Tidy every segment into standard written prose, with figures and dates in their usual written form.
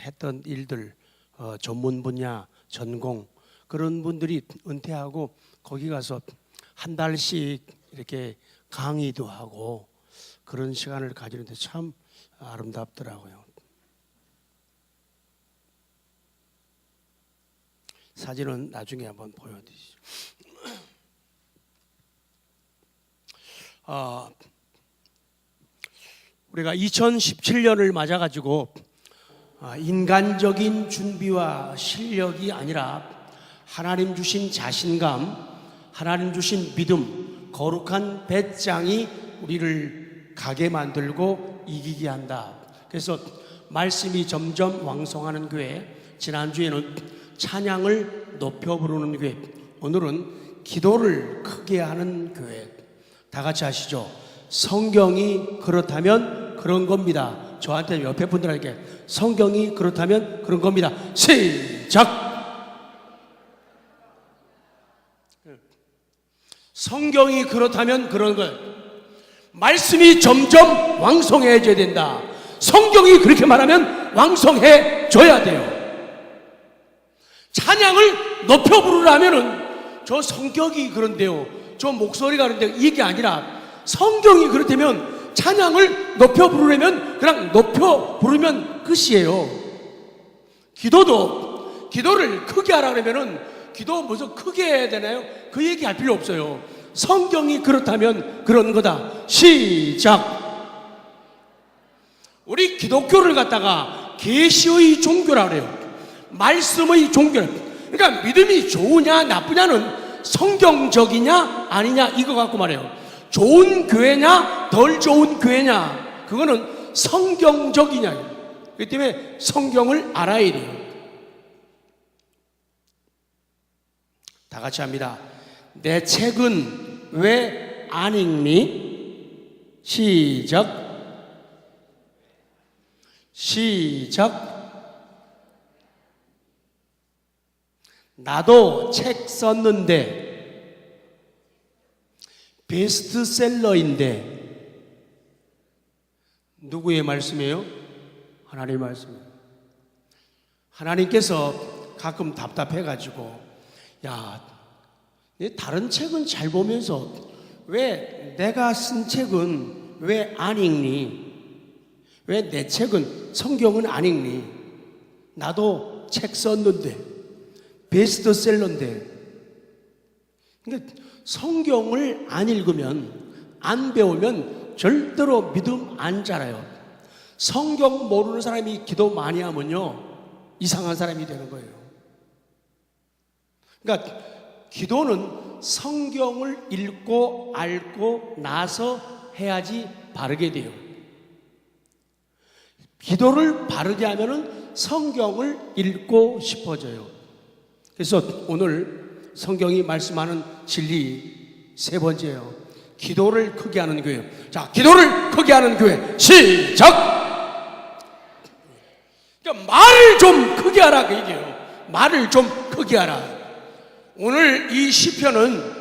했던 일들, 전문 분야, 전공 그런 분들이 은퇴하고 거기 가서 한 달씩 이렇게 강의도 하고 그런 시간을 가지는데 참 아름답더라고요. 사진은 나중에 한번 보여드리죠. 우리가 2017년을 맞아가지고 인간적인 준비와 실력이 아니라 하나님 주신 자신감, 하나님 주신 믿음, 거룩한 배짱이 우리를 가게 만들고 이기게 한다. 그래서 말씀이 점점 왕성하는 교회, 지난주에는 찬양을 높여 부르는 교회, 오늘은 기도를 크게 하는 교회. 다 같이 하시죠. 성경이 그렇다면 그런 겁니다. 저한테 옆에 분들에게 성경이 그렇다면 그런 겁니다. 시작! 성경이 그렇다면 그런 것. 말씀이 점점 왕성해져야 된다. 성경이 그렇게 말하면 왕성해져야 돼요. 찬양을 높여 부르려면은 저 성격이 그런데요, 저 목소리가 그런데 이게 아니라 성경이 그렇다면 찬양을 높여 부르려면 그냥 높여 부르면 끝이에요. 기도를 크게 하라 그러면은 기도 무슨 크게 해야 되나요? 그 얘기 할 필요 없어요. 성경이 그렇다면 그런 거다. 시작. 우리 기독교를 갖다가 계시의 종교라 그래요. 말씀의 종교. 그러니까 믿음이 좋으냐 나쁘냐는 성경적이냐 아니냐 이거 갖고 말해요. 좋은 교회냐 덜 좋은 교회냐 그거는 성경적이냐. 그렇기 때문에 성경을 알아야 돼요. 다 같이 합니다. 내 책은 왜 안 읽니? 시작. 나도 책 썼는데 베스트셀러인데 누구의 말씀이에요? 하나님의 말씀이에요. 하나님께서 가끔 답답해가지고 야, 다른 책은 잘 보면서 왜 내가 쓴 책은 왜 안 읽니? 왜 내 책은 성경은 안 읽니? 나도 책 썼는데 베스트셀러인데. 그러니까 성경을 안 읽으면 안 배우면 절대로 믿음 안 자라요. 성경 모르는 사람이 기도 많이 하면요 이상한 사람이 되는 거예요. 그러니까 기도는 성경을 읽고 알고 나서 해야지 바르게 돼요. 기도를 바르게 하면은 성경을 읽고 싶어져요. 그래서 오늘 성경이 말씀하는 진리 세 번째예요. 기도를 크게 하는 교회. 자, 기도를 크게 하는 교회. 시작! 그러니까 말을 좀 크게 하라 그 얘기예요. 말을 좀 크게 하라. 오늘 이 시편은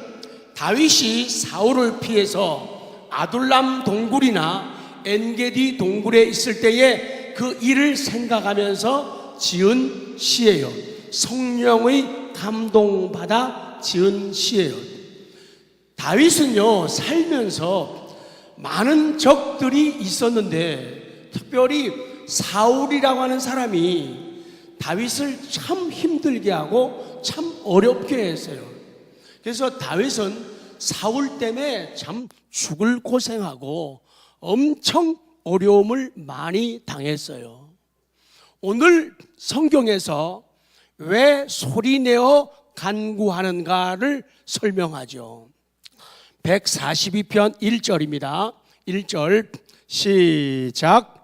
다윗이 사울을 피해서 아둘람 동굴이나 엔게디 동굴에 있을 때에 그 일을 생각하면서 지은 시예요. 성령의 감동받아 지은 시예요. 다윗은요 살면서 많은 적들이 있었는데 특별히 사울이라고 하는 사람이 다윗을 참 힘들게 하고 참 어렵게 했어요. 그래서 다윗은 사울 때문에 참 죽을 고생하고 엄청 어려움을 많이 당했어요. 오늘 성경에서 왜 소리내어 간구하는가를 설명하죠. 142편 1절입니다. 1절 시작.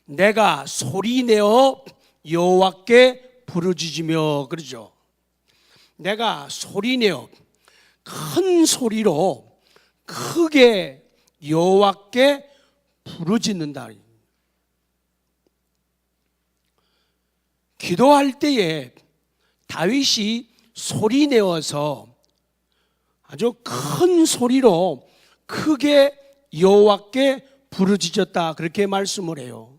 내가 소리내어 여호와께 부르짖으며 그러죠. 내가 소리내어 큰 소리로 크게 여호와께 부르짖는다. 기도할 때에 다윗이 소리내어서 아주 큰 소리로 크게 여호와께 부르짖었다, 그렇게 말씀을 해요.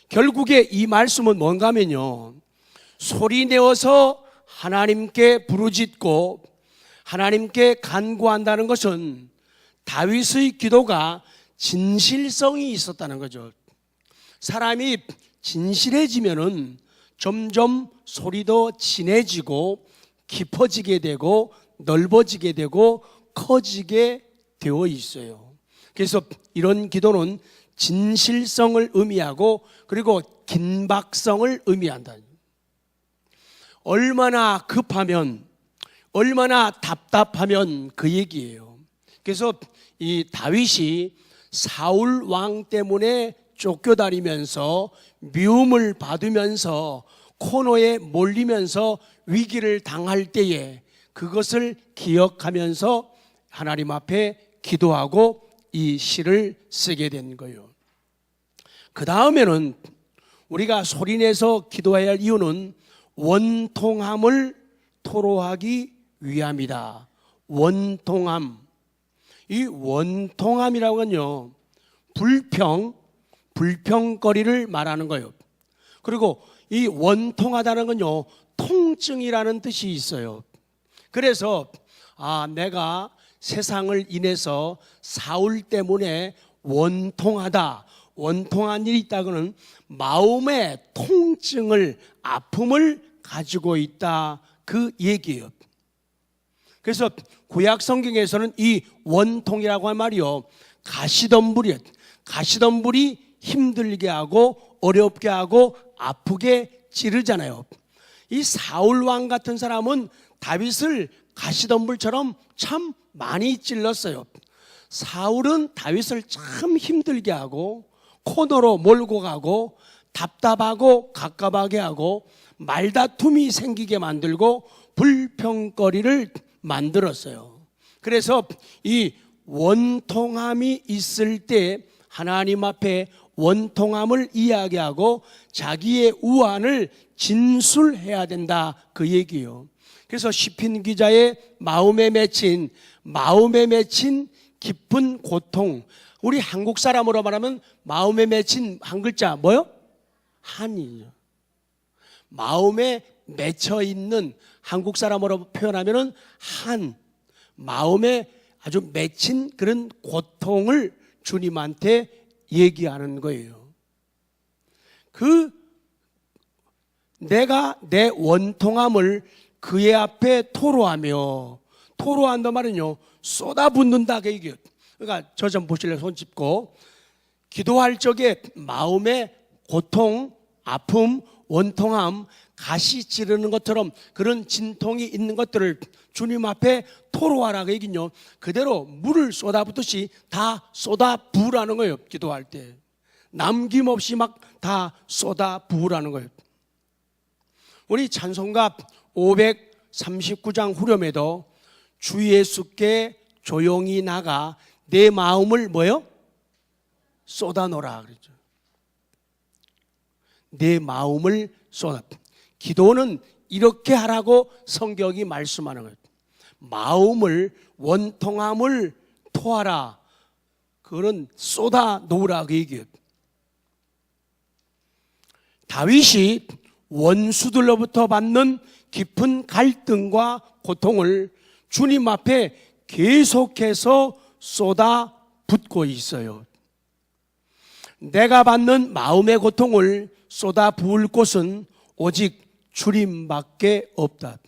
결국에 이 말씀은 뭔가 하면요, 소리 내어서 하나님께 부르짖고 하나님께 간구한다는 것은 다윗의 기도가 진실성이 있었다는 거죠. 사람이 진실해지면은 점점 소리도 진해지고 깊어지게 되고 넓어지게 되고 커지게 되어 있어요. 그래서 이런 기도는 진실성을 의미하고 그리고 긴박성을 의미한다. 얼마나 급하면, 얼마나 답답하면 그 얘기예요. 그래서 이 다윗이 사울 왕 때문에 쫓겨다니면서 미움을 받으면서 코너에 몰리면서 위기를 당할 때에 그것을 기억하면서 하나님 앞에 기도하고 이 시를 쓰게 된 거예요. 그 다음에는 우리가 소리내서 기도해야 할 이유는 원통함을 토로하기 위함이다. 원통함. 이 원통함이라고 하면요, 불평거리를 말하는 거예요. 그리고 이 원통하다는 건요, 통증이라는 뜻이 있어요. 그래서 내가 세상을 인해서 사울 때문에 원통하다, 원통한 일이 있다고는 마음의 통증을, 아픔을 가지고 있다, 그 얘기예요. 그래서 구약 성경에서는 이 원통이라고 할 말이요, 가시덤불이에요. 가시덤불이 힘들게 하고 어렵게 하고 아프게 찌르잖아요. 이 사울 왕 같은 사람은 다윗을 가시덤불처럼 참 많이 찔렀어요. 사울은 다윗을 참 힘들게 하고 코너로 몰고 가고 답답하고 갑갑하게 하고 말다툼이 생기게 만들고 불평거리를 만들었어요. 그래서 이 원통함이 있을 때 하나님 앞에 원통함을 이야기하고 자기의 우환을 진술해야 된다, 그 얘기예요. 그래서 시편 기자의 마음에 맺힌 깊은 고통, 우리 한국 사람으로 말하면 마음에 맺힌 한 글자 뭐요? 한이죠. 마음에 맺혀 있는, 한국 사람으로 표현하면은 한, 마음에 아주 맺힌 그런 고통을 주님한테 얘기하는 거예요. 내가 내 원통함을 그의 앞에 토로한단 말은요, 쏟아붓는다, 그 얘기예요. 그러니까 저 좀 보실래요? 손 짚고. 기도할 적에 마음의 고통, 아픔, 원통함, 가시 찌르는 것처럼 그런 진통이 있는 것들을 주님 앞에 토로하라, 그 얘기는요, 그대로 물을 쏟아붓듯이 다 쏟아부으라는 거예요. 기도할 때 남김없이 막 다 쏟아부으라는 거예요. 우리 찬송가 539장 후렴에도 주 예수께 조용히 나가 내 마음을 뭐요? 쏟아놓으라 그랬죠. 내 마음을 쏟아. 기도는 이렇게 하라고 성경이 말씀하는 거예요. 마음을, 원통함을 토하라. 그거는 쏟아놓으라, 그 얘기예요. 다윗이 원수들로부터 받는 깊은 갈등과 고통을 주님 앞에 계속해서 쏟아붓고 있어요. 내가 받는 마음의 고통을 쏟아부을 곳은 오직 주님밖에 없다.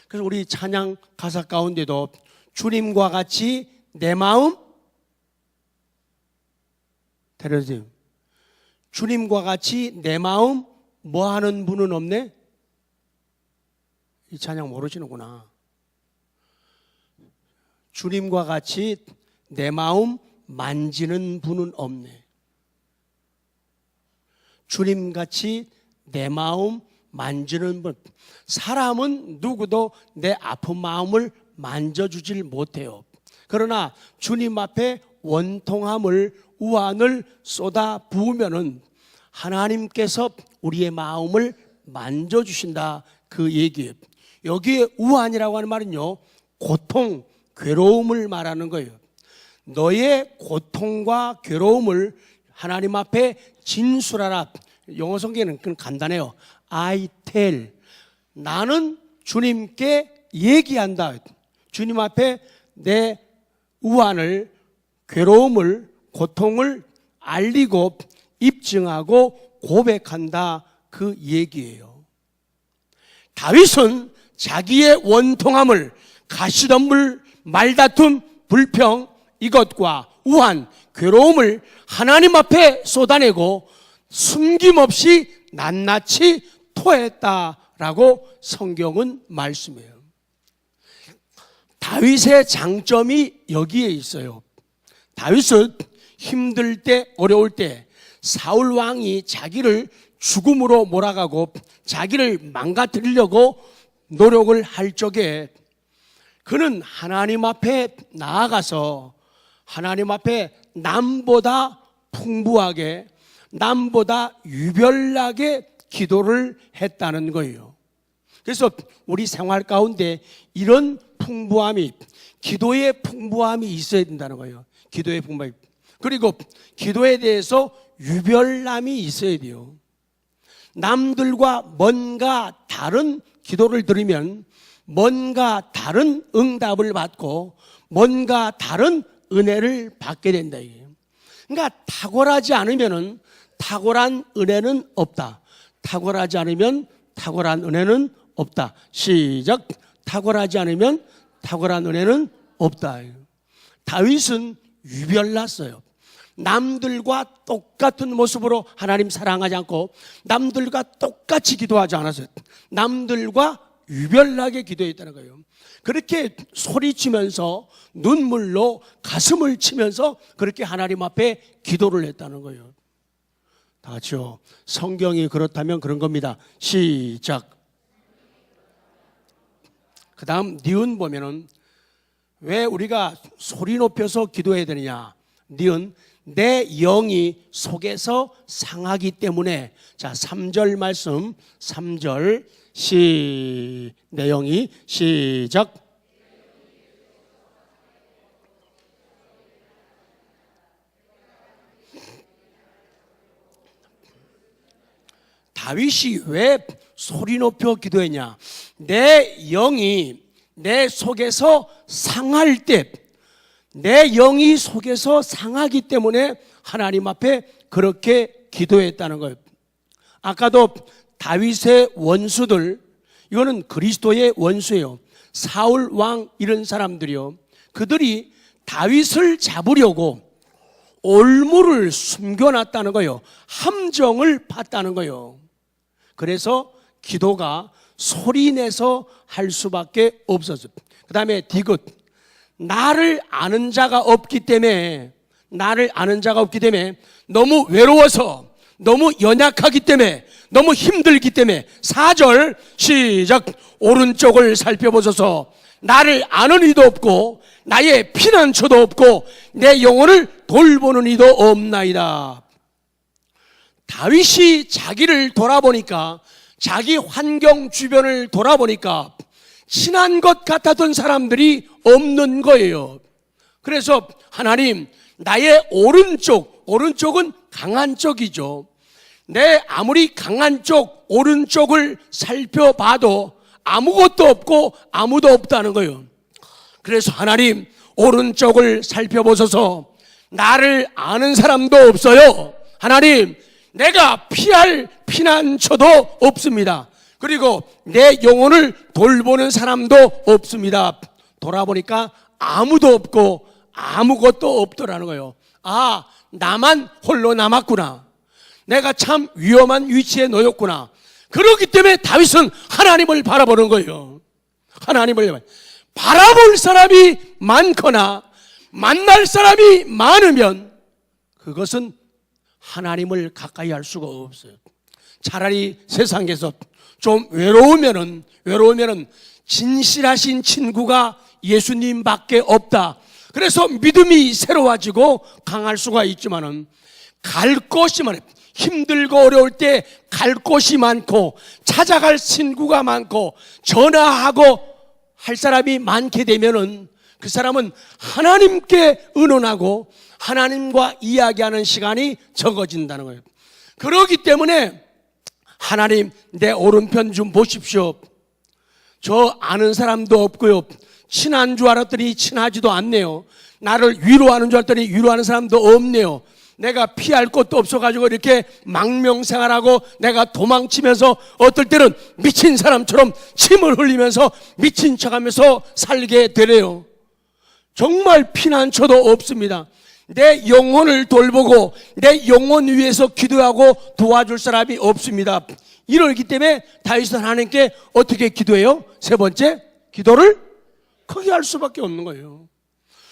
그래서 우리 찬양 가사 가운데도 주님과 같이 내 마음 데려주세요. 주님과 같이 내 마음 뭐 하는 분은 없네? 이 찬양 모르시는구나. 주님과 같이 내 마음 만지는 분은 없네. 주님같이 내 마음 만지는 분. 사람은 누구도 내 아픈 마음을 만져주질 못해요. 그러나 주님 앞에 원통함을, 우환을 쏟아 부으면은 하나님께서 우리의 마음을 만져주신다, 그 얘기예요. 여기에 우환이라고 하는 말은요, 고통, 괴로움을 말하는 거예요. 너의 고통과 괴로움을 하나님 앞에 진술하라. 영어 성경에는 그건 간단해요. I tell. 나는 주님께 얘기한다. 주님 앞에 내 우환을, 괴로움을, 고통을 알리고 입증하고 고백한다. 그 얘기예요. 다윗은 자기의 원통함을, 가시덤불, 말다툼, 불평, 이것과 우환, 괴로움을 하나님 앞에 쏟아내고 숨김없이 낱낱이 토했다라고 성경은 말씀해요. 다윗의 장점이 여기에 있어요. 다윗은 힘들 때, 어려울 때 사울 왕이 자기를 죽음으로 몰아가고 자기를 망가뜨리려고 노력을 할 적에 그는 하나님 앞에 나아가서 하나님 앞에 남보다 풍부하게, 남보다 유별나게 기도를 했다는 거예요. 그래서 우리 생활 가운데 이런 풍부함이, 기도의 풍부함이 있어야 된다는 거예요. 기도의 풍부함이. 그리고 기도에 대해서 유별남이 있어야 돼요. 남들과 뭔가 다른 기도를 드리면 뭔가 다른 응답을 받고 뭔가 다른 은혜를 받게 된다. 그러니까 탁월하지 않으면 탁월한 은혜는 없다. 탁월하지 않으면 탁월한 은혜는 없다. 시작. 탁월하지 않으면 탁월한 은혜는 없다. 다윗은 유별났어요. 남들과 똑같은 모습으로 하나님 사랑하지 않고 남들과 똑같이 기도하지 않았어요. 남들과 유별나게 기도했다는 거예요. 그렇게 소리치면서 눈물로 가슴을 치면서 그렇게 하나님 앞에 기도를 했다는 거예요. 다 같이요. 성경이 그렇다면 그런 겁니다. 시작. 그 다음 니은 보면은 왜 우리가 소리 높여서 기도해야 되느냐. 니은 내 영이 속에서 상하기 때문에. 자, 3절 말씀 3절 내 영이 시작. 다윗이 왜 소리 높여 기도했냐. 내 영이 내 속에서 상할 때, 내 영이 속에서 상하기 때문에 하나님 앞에 그렇게 기도했다는 거예요. 아까도 다윗의 원수들, 이거는 그리스도의 원수예요. 사울 왕 이런 사람들이요. 그들이 다윗을 잡으려고 올무를 숨겨놨다는 거예요. 함정을 팠다는 거예요. 그래서 기도가 소리내서 할 수밖에 없었어요. 그 다음에 디귿. 나를 아는 자가 없기 때문에, 나를 아는 자가 없기 때문에 너무 외로워서, 너무 연약하기 때문에, 너무 힘들기 때문에. 4절 시작. 오른쪽을 살펴보소서. 나를 아는 이도 없고 나의 피난처도 없고 내 영혼을 돌보는 이도 없나이다. 다윗이 자기를 돌아보니까, 자기 환경 주변을 돌아보니까 친한 것 같았던 사람들이 없는 거예요. 그래서 하나님, 나의 오른쪽은 강한 쪽이죠. 내 아무리 강한 쪽, 오른쪽을 살펴봐도 아무것도 없고 아무도 없다는 거예요. 그래서 하나님, 오른쪽을 살펴보소서. 나를 아는 사람도 없어요. 하나님, 내가 피할 피난처도 없습니다. 그리고 내 영혼을 돌보는 사람도 없습니다. 돌아보니까 아무도 없고 아무것도 없더라는 거예요. 아, 나만 홀로 남았구나. 내가 참 위험한 위치에 놓였구나. 그렇기 때문에 다윗은 하나님을 바라보는 거예요. 하나님을 바라볼 사람이 많거나 만날 사람이 많으면 그것은 하나님을 가까이 할 수가 없어요. 차라리 세상에서 좀 외로우면은 진실하신 친구가 예수님밖에 없다. 그래서 믿음이 새로워지고 강할 수가 있지만은 갈 곳이 많아요. 힘들고 어려울 때 갈 곳이 많고 찾아갈 친구가 많고 전화하고 할 사람이 많게 되면은 그 사람은 하나님께 의논하고 하나님과 이야기하는 시간이 적어진다는 거예요. 그렇기 때문에 하나님, 내 오른편 좀 보십시오. 저 아는 사람도 없고요, 친한 줄 알았더니 친하지도 않네요. 나를 위로하는 줄 알았더니 위로하는 사람도 없네요. 내가 피할 곳도 없어가지고 이렇게 망명생활하고 내가 도망치면서 어떨 때는 미친 사람처럼 침을 흘리면서 미친 척하면서 살게 되네요. 정말 피난처도 없습니다. 내 영혼을 돌보고 내 영혼 위해서 기도하고 도와줄 사람이 없습니다. 이러기 때문에 다윗은 하나님께 어떻게 기도해요? 세 번째, 기도를 크게 할 수밖에 없는 거예요.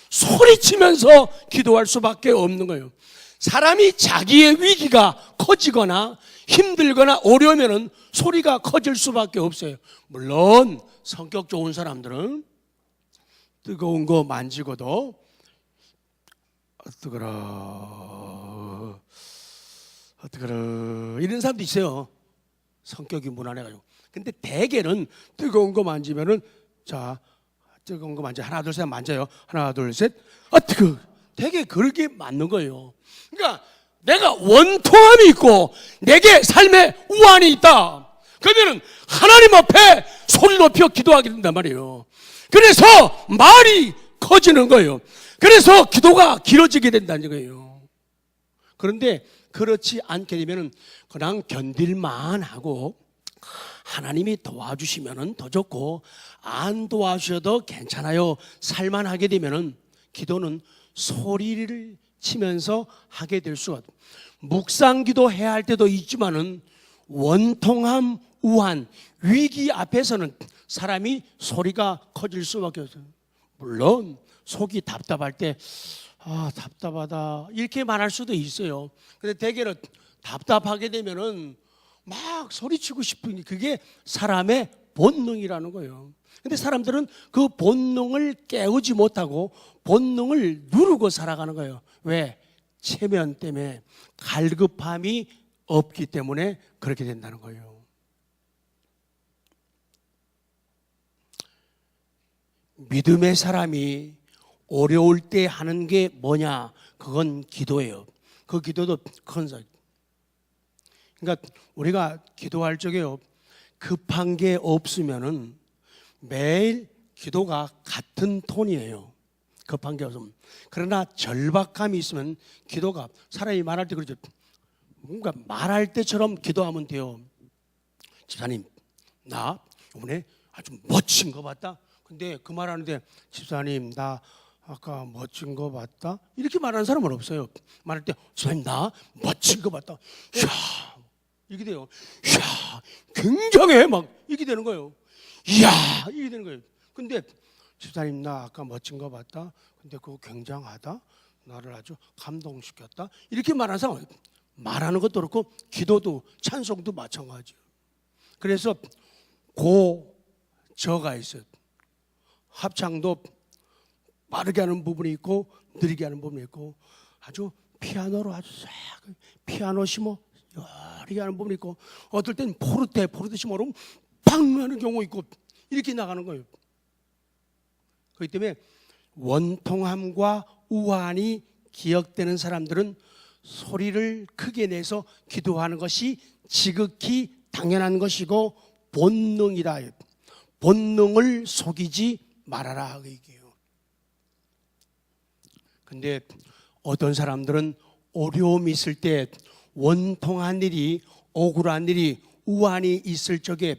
소리치면서 기도할 수밖에 없는 거예요. 사람이 자기의 위기가 커지거나 힘들거나 어려우면 소리가 커질 수밖에 없어요. 물론 성격 좋은 사람들은 뜨거운 거 만지고도 뜨거라 이런 사람도 있어요. 성격이 무난해가지고. 근데 대개는 뜨거운 거 만지면은, 자, 뜨거운 거 만져, 하나 둘 셋 만져요. 하나 둘 셋, 뜨거워. 되게 그렇게 맞는 거예요. 그러니까 내가 원통함이 있고 내게 삶의 우환이 있다, 그러면은 하나님 앞에 소리 높여 기도하게 된단 말이에요. 그래서 말이 커지는 거예요. 그래서 기도가 길어지게 된다는 거예요. 그런데 그렇지 않게 되면은 그냥 견딜만 하고 하나님이 도와주시면은 더 좋고 안 도와주셔도 괜찮아요 살만하게 되면은 기도는 소리를 치면서 하게 될 수가 있어요. 묵상기도 해야 할 때도 있지만은 원통함, 우한, 위기 앞에서는 사람이 소리가 커질 수밖에 없어요. 물론 속이 답답할 때 답답하다 이렇게 말할 수도 있어요. 근데 대개는 답답하게 되면은 막 소리치고 싶은 게 그게 사람의 본능이라는 거예요. 근데 사람들은 그 본능을 깨우지 못하고 본능을 누르고 살아가는 거예요. 왜? 체면 때문에, 갈급함이 없기 때문에 그렇게 된다는 거예요. 믿음의 사람이 어려울 때 하는 게 뭐냐? 그건 기도예요. 그 기도도 큰 사. 그러니까 우리가 기도할 적에요, 급한 게 없으면은 매일 기도가 같은 톤이에요. 급한 게 없으면. 그러나 절박함이 있으면 기도가, 사람이 말할 때 그러죠. 뭔가 말할 때처럼 기도하면 돼요. 집사님, 나 이번에 아주 멋진 거 봤다. 근데 그 말하는데, 집사님, 나 아까 멋진 거 봤다. 이렇게 말하는 사람은 없어요. 말할 때, 집사님, 나 멋진 거 봤다. 이야, 이게 돼요. 이야, 굉장해. 막 이게 되는 거예요. 이야, 이게 되는 거예요. 근데 집사님, 나 아까 멋진 거 봤다. 근데 그거 굉장하다. 나를 아주 감동시켰다. 이렇게 말하는 사람, 말하는 것도 그렇고 기도도 찬송도 마찬가지예요. 그래서 저가 있어요. 합창도 빠르게 하는 부분이 있고 느리게 하는 부분이 있고, 아주 피아노로 아주 싹 피아노시모 여리게 하는 부분이 있고, 어떨 땐 포르테시모로 빵 하는 경우 있고, 이렇게 나가는 거예요. 그렇기 때문에 원통함과 우환이 기억되는 사람들은 소리를 크게 내서 기도하는 것이 지극히 당연한 것이고 본능이다. 본능을 속이지 말아라, 그 얘기예요. 근데 어떤 사람들은 어려움이 있을 때, 원통한 일이, 억울한 일이, 우환이 있을 적에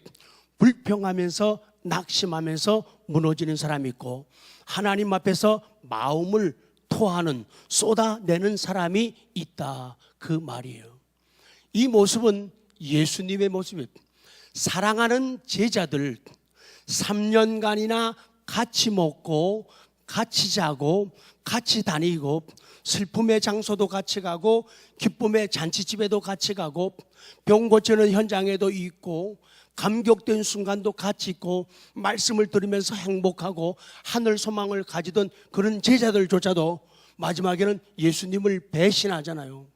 불평하면서 낙심하면서 무너지는 사람이 있고, 하나님 앞에서 마음을 토하는, 쏟아내는 사람이 있다, 그 말이에요. 이 모습은 예수님의 모습이에요. 사랑하는 제자들 3년간이나 같이 먹고 같이 자고 같이 다니고, 슬픔의 장소도 같이 가고 기쁨의 잔치집에도 같이 가고 병 고치는 현장에도 있고 감격된 순간도 같이 있고 말씀을 들으면서 행복하고 하늘 소망을 가지던 그런 제자들조차도 마지막에는 예수님을 배신하잖아요.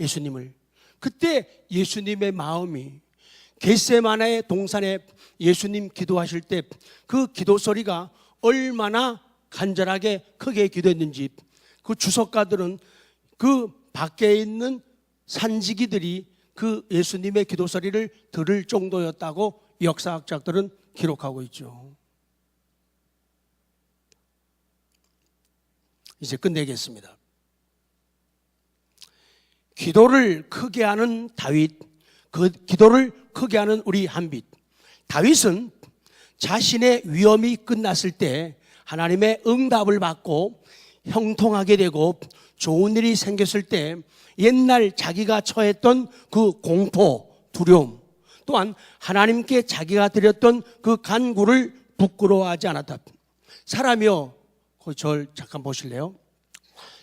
예수님을. 그때 예수님의 마음이, 겟세마네 동산에 예수님 기도하실 때 그 기도 소리가 얼마나 간절하게 크게 기도했는지, 그 주석가들은 그 밖에 있는 산지기들이 그 예수님의 기도 소리를 들을 정도였다고 역사학자들은 기록하고 있죠. 이제 끝내겠습니다. 기도를 크게 하는 다윗, 그 기도를 크게 하는 우리 한빛. 다윗은 자신의 위험이 끝났을 때 하나님의 응답을 받고 형통하게 되고 좋은 일이 생겼을 때 옛날 자기가 처했던 그 공포, 두려움, 또한 하나님께 자기가 드렸던 그 간구를 부끄러워하지 않았다. 사람이요, 절 잠깐 보실래요?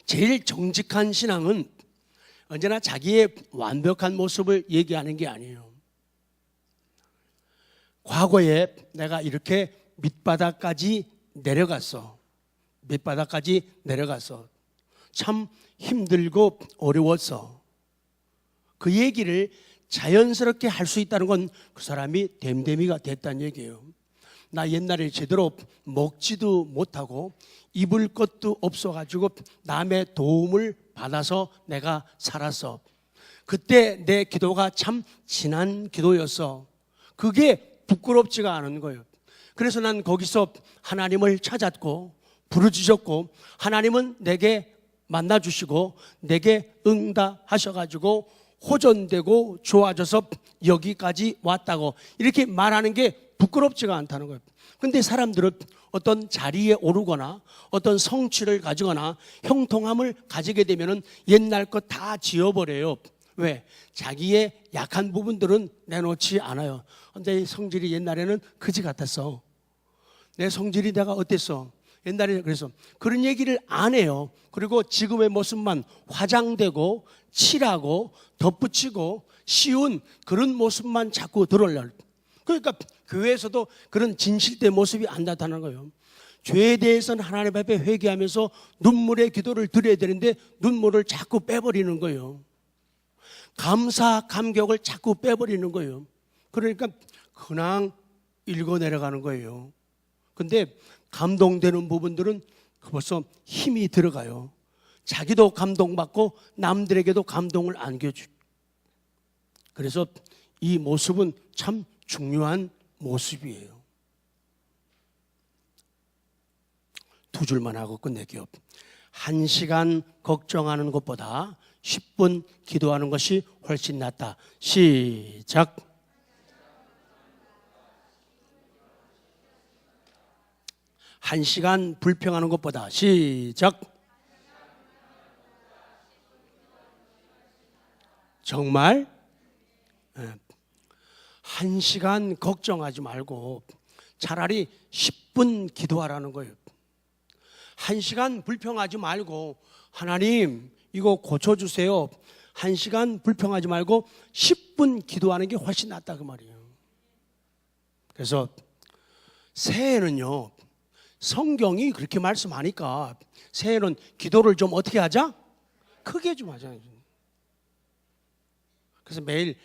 제일 정직한 신앙은 언제나 자기의 완벽한 모습을 얘기하는 게 아니에요. 과거에 내가 이렇게 밑바닥까지 내려갔어. 밑바닥까지 내려갔어. 참 힘들고 어려웠어. 그 얘기를 자연스럽게 할 수 있다는 건 그 사람이 됨됨이가 됐다는 얘기예요. 나 옛날에 제대로 먹지도 못하고 입을 것도 없어가지고 남의 도움을 받아서 내가 살았어. 그때 내 기도가 참 진한 기도였어. 그게 부끄럽지가 않은 거예요. 그래서 난 거기서 하나님을 찾았고 부르짖었고 하나님은 내게 만나주시고 내게 응답하셔가지고 호전되고 좋아져서 여기까지 왔다고 이렇게 말하는 게 부끄럽지가 않다는 거예요. 근데 사람들은 어떤 자리에 오르거나 어떤 성취를 가지거나 형통함을 가지게 되면은 옛날 것 다 지워버려요. 왜? 자기의 약한 부분들은 내놓지 않아요. 내 성질이 옛날에는 그지 같았어. 내 성질이 내가 어땠어? 옛날에 그래서 그런 얘기를 안 해요. 그리고 지금의 모습만 화장되고 칠하고 덧붙이고 쉬운 그런 모습만 자꾸 드러내요. 그러니까 교회에서도 그런 진실된 모습이 안 나타나는 거예요. 죄에 대해서는 하나님 앞에 회개하면서 눈물의 기도를 드려야 되는데 눈물을 자꾸 빼버리는 거예요. 감사, 감격을 자꾸 빼버리는 거예요. 그러니까 그냥 읽어 내려가는 거예요. 근데 감동되는 부분들은 벌써 힘이 들어가요. 자기도 감동받고 남들에게도 감동을 안겨주고. 그래서 이 모습은 참 중요한 모습이에요. 두 줄만 하고 끝낼게요. 1시간 걱정하는 것보다 10분 기도하는 것이 훨씬 낫다. 시작. 1시간 불평하는 것보다 시작. 정말 1시간 걱정하지 말고 차라리 10분 기도하라는 거예요. 1시간 불평하지 말고 하나님 이거 고쳐주세요. 1시간 불평하지 말고 10분 기도하는 게 훨씬 낫다 그 말이에요. 그래서 새해는요, 성경이 그렇게 말씀하니까 새해는 기도를 좀 어떻게 하자? 크게 좀 하자. 그래서 매일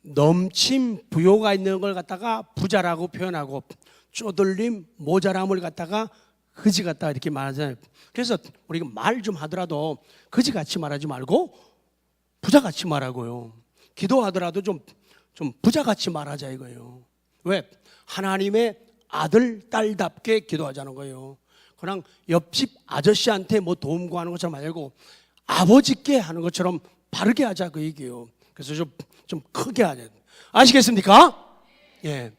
넘침 부요가 있는 걸 갖다가 부자라고 표현하고 쪼들림 모자람을 갖다가 거지 같다 이렇게 말하잖아요. 그래서 우리가 말 좀 하더라도 거지같이 말하지 말고 부자같이 말하고요. 기도하더라도 좀 부자같이 말하자 이거예요. 왜? 하나님의 아들, 딸답게 기도하자는 거예요. 그냥 옆집 아저씨한테 뭐 도움 구하는 것처럼 말고 아버지께 하는 것처럼 바르게 하자 그 얘기예요. 그래서 좀 크게 하자. 아시겠습니까? 예.